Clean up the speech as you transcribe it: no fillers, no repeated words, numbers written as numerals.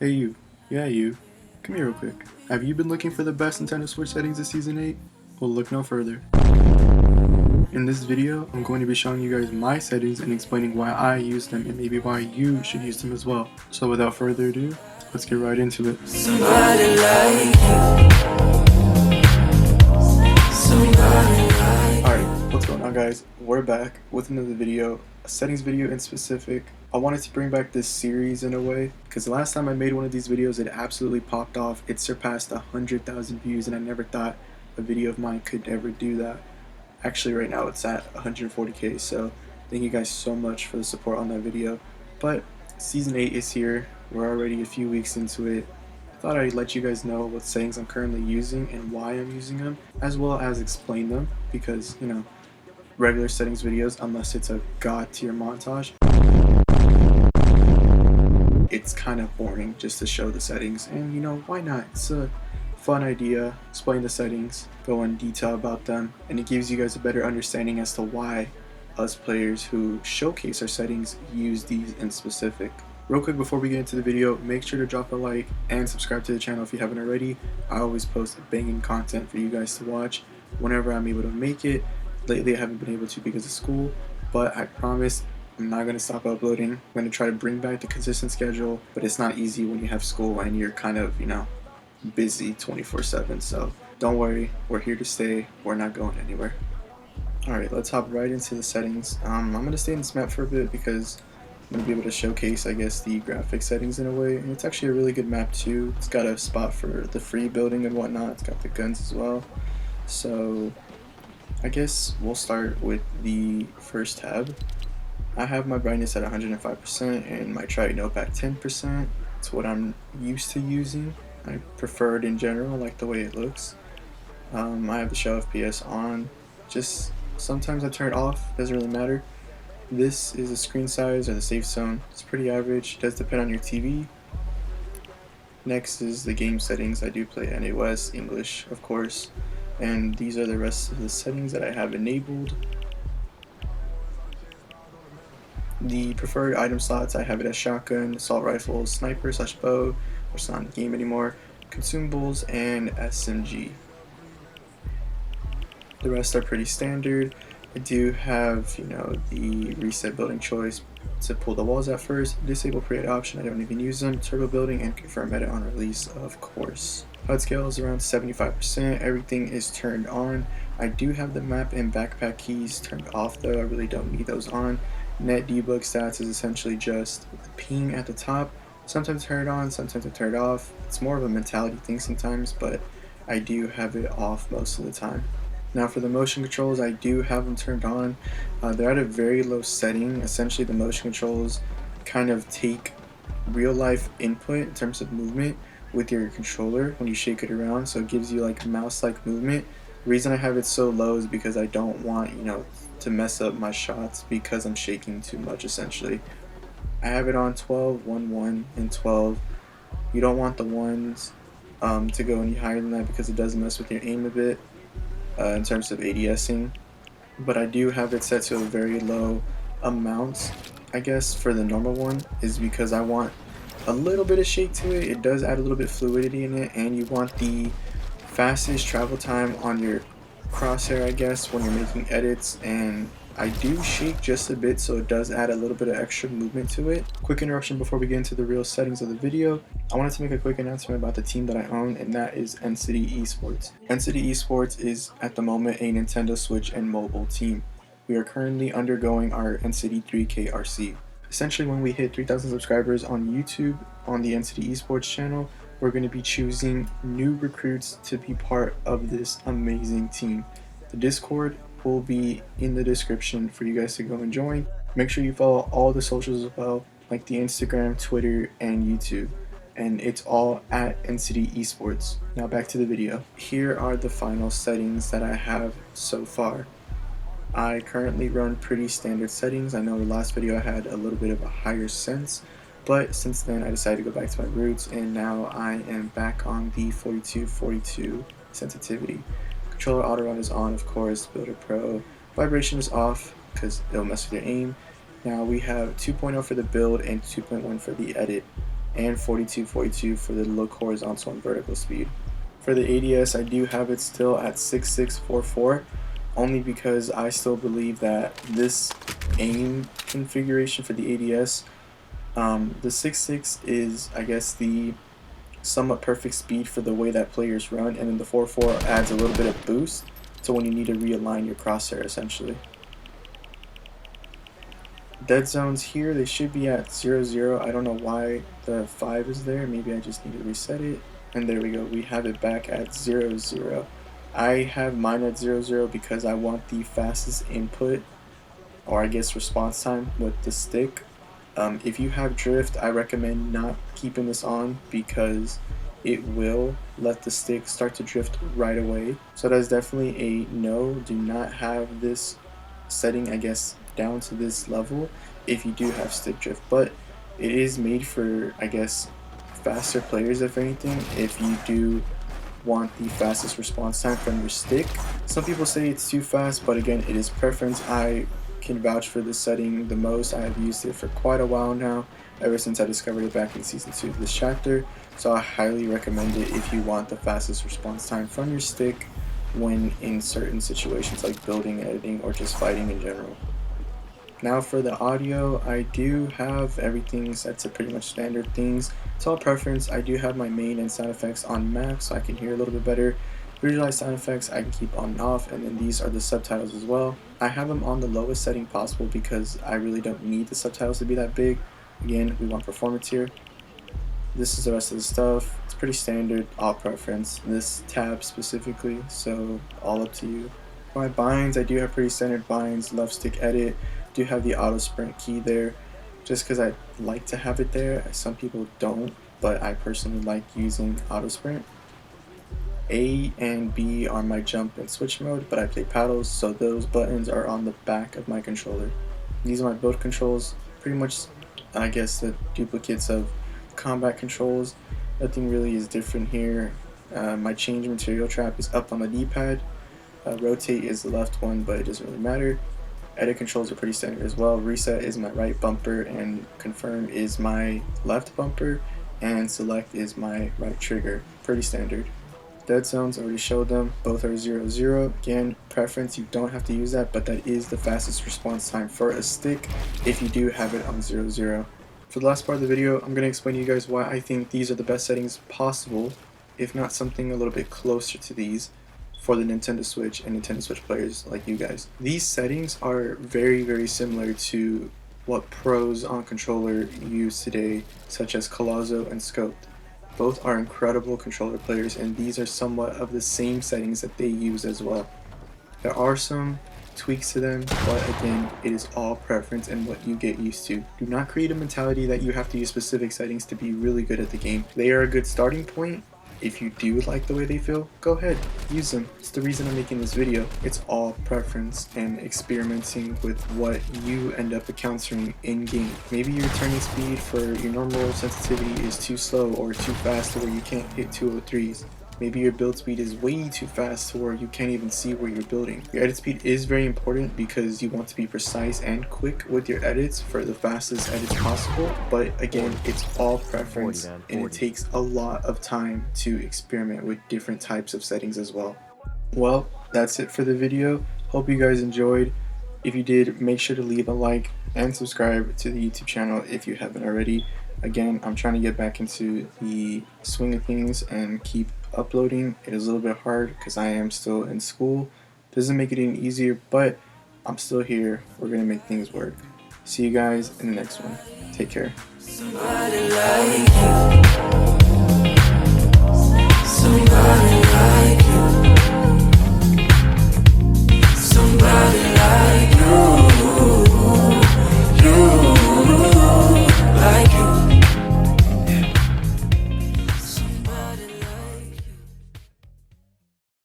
Hey you, yeah you, come here real quick. Have you been looking for the best Nintendo Switch settings of Season 8? Well, look no further. In this video, I'm going to be showing you guys my settings and explaining why I use them and maybe why you should use them as well. So without further ado, let's get right into it. Alright, what's going on guys? We're back with another video, a settings video in specific. I wanted to bring back this series in a way, because the last time I made one of these videos it absolutely popped off. It surpassed 100,000 views and I never thought a video of mine could ever do that. Actually right now it's at 140k, so thank you guys so much for the support on that video. But Season 8 is here, we're already a few weeks into it. I thought I'd let you guys know what settings I'm currently using and why I'm using them, as well as explain them, because, you know, regular settings videos, unless it's a god tier montage, it's kind of boring just to show the settings, and you know, why not? It's a fun idea, explain the settings, go in detail about them, and it gives you guys a better understanding as to why us players who showcase our settings use these in specific. Real quick before we get into the video, make sure to drop a like and subscribe to the channel if you haven't already. I always post banging content for you guys to watch whenever I'm able to make it. Lately I haven't been able to because of school, but I promise I'm not going to stop uploading. I'm going to try to bring back the consistent schedule, but it's not easy when you have school and you're kind of, you know, busy 24/7. So don't worry, we're here to stay. We're not going anywhere. Alright, let's hop right into the settings. I'm going to stay in this map for a bit because I'm going to be able to showcase, I guess, the graphic settings in a way. And it's actually a really good map too. It's got a spot for the free building and whatnot. It's got the guns as well. So I guess we'll start with the first tab. I have my brightness at 105% and my try note at 10%. It's what I'm used to using. I prefer it in general, I like the way it looks. I have the show FPS on. Just sometimes I turn it off, doesn't really matter. This is a screen size or the safe zone. It's pretty average, it does depend on your TV. Next is the game settings. I do play NøHax, English of course. And these are the rest of the settings that I have enabled. The preferred item slots, I have it as shotgun, assault rifle, sniper / bow, which is not in the game anymore, consumables, and SMG. The rest are pretty standard. I do have, you know, the reset building choice to pull the walls at first, disable pre-edit option, I don't even use them, turbo building, and confirm edit on release, of course. HUD scale is around 75%, everything is turned on. I do have the map and backpack keys turned off though, I really don't need those on. Net debug stats is essentially just the ping at the top. Sometimes I turn it on, sometimes I turn it off. It's more of a mentality thing sometimes, but I do have it off most of the time. Now for the motion controls, I do have them turned on. They're at a very low setting. Essentially the motion controls kind of take real life input in terms of movement with your controller when you shake it around, so it gives you like mouse-like movement. The reason I have it so low is because I don't want, you know, to mess up my shots because I'm shaking too much essentially. I have it on 12, 1, 1, and 12. You don't want the ones to go any higher than that because it does mess with your aim a bit in terms of ADSing. But I do have it set to a very low amount, I guess, for the normal one, is because I want a little bit of shake to it. It does add a little bit of fluidity in it, and you want the fastest travel time on your crosshair, I guess, when you're making edits. And I do shake just a bit, so it does add a little bit of extra movement to it. Quick interruption before we get into the real settings of the video. I wanted to make a quick announcement about the team that I own, and that is Ensity Esports. Ensity Esports is at the moment a Nintendo Switch and mobile team. We are currently undergoing our Ensity 3K RC. Essentially, when we hit 3,000 subscribers on YouTube on the Ensity Esports channel, we're going to be choosing new recruits to be part of this amazing team. The Discord will be in the description for you guys to go and join. Make sure you follow all the socials as well, like the Instagram, Twitter, and YouTube. And it's all at Ensity Esports. Now back to the video. Here are the final settings that I have so far. I currently run pretty standard settings. I know the last video I had a little bit of a higher sense, but since then I decided to go back to my roots, and now I am back on the 42/42 sensitivity. Controller auto run is on, of course. Builder Pro. Vibration is off because it'll mess with your aim. Now we have 2.0 for the build and 2.1 for the edit. and 4242 for the look horizontal and vertical speed. For the ADS, I do have it still at 6644, only because I still believe that this aim configuration for the ADS, the 66 is, I guess, the somewhat perfect speed for the way that players run, and then the 44 adds a little bit of boost to when you need to realign your crosshair essentially. Dead zones here, they should be at 0, I don't know why the 5 is there, maybe I just need to reset it. And there we go, we have it back at 0. I have mine at 0 because I want the fastest input, or I guess response time, with the stick. If you have drift, I recommend not keeping this on because it will let the stick start to drift right away. So that's definitely a no. Do not have this setting, I guess, down to this level if you do have stick drift, but it is made for, I guess, faster players. If anything, if you do want the fastest response time from your stick. Some people say it's too fast, but again, it is preference. I can vouch for this setting the most. I have used it for quite a while now, ever since I discovered it back in season 2 of this chapter, so I highly recommend it if you want the fastest response time from your stick when in certain situations like building, editing, or just fighting in general. Now for the audio, I do have everything set to pretty much standard things. It's all preference. I do have my main and sound effects on max so I can hear a little bit better. Visualize sound effects I can keep on and off, and then these are the subtitles as well. I have them on the lowest setting possible because I really don't need the subtitles to be that big. Again, we want performance here. This is the rest of the stuff. It's pretty standard, all preference. This tab specifically, so all up to you. For my binds, I do have pretty standard binds. Left stick edit. Do have the auto sprint key there just because I like to have it there. Some people don't, but I personally like using auto sprint. A and B are my jump and switch mode, but I play paddles, so those buttons are on the back of my controller. These are my build controls, pretty much, I guess, the duplicates of combat controls. Nothing really is different here. My change material trap is up on the D-pad. Rotate is the left one, but it doesn't really matter. Edit controls are pretty standard as well. Reset is my right bumper, and confirm is my left bumper, and select is my right trigger. Pretty standard. Dead zones, already showed them. Both are 0. Again, preference, you don't have to use that, but that is the fastest response time for a stick if you do have it on 0. For the last part of the video, I'm going to explain to you guys why I think these are the best settings possible, if not something a little bit closer to these, for the Nintendo Switch and Nintendo Switch players like you guys. These settings are very similar to what pros on controller use today, such as Colazzo and Scoped. Both are incredible controller players, and these are somewhat of the same settings that they use as well. There are some tweaks to them, but again, it is all preference and what you get used to. Do not create a mentality that you have to use specific settings to be really good at the game. They are a good starting point. If you do like the way they feel, go ahead, use them. It's the reason I'm making this video. It's all preference and experimenting with what you end up encountering in game. Maybe your turning speed for your normal sensitivity is too slow or too fast to where you can't hit 203s. Maybe your build speed is way too fast to where you can't even see where you're building. Your edit speed is very important because you want to be precise and quick with your edits for the fastest edits possible, but again, it's all preference and it takes a lot of time to experiment with different types of settings as well. Well, that's it for the video. Hope you guys enjoyed. If you did, make sure to leave a like and subscribe to the YouTube channel if you haven't already. Again, I'm trying to get back into the swing of things and keep uploading. It is a little bit hard because I am still in school. Doesn't make it any easier, but I'm still here. We're gonna make things work. See you guys in the next one. Take care. Somebody like you. Somebody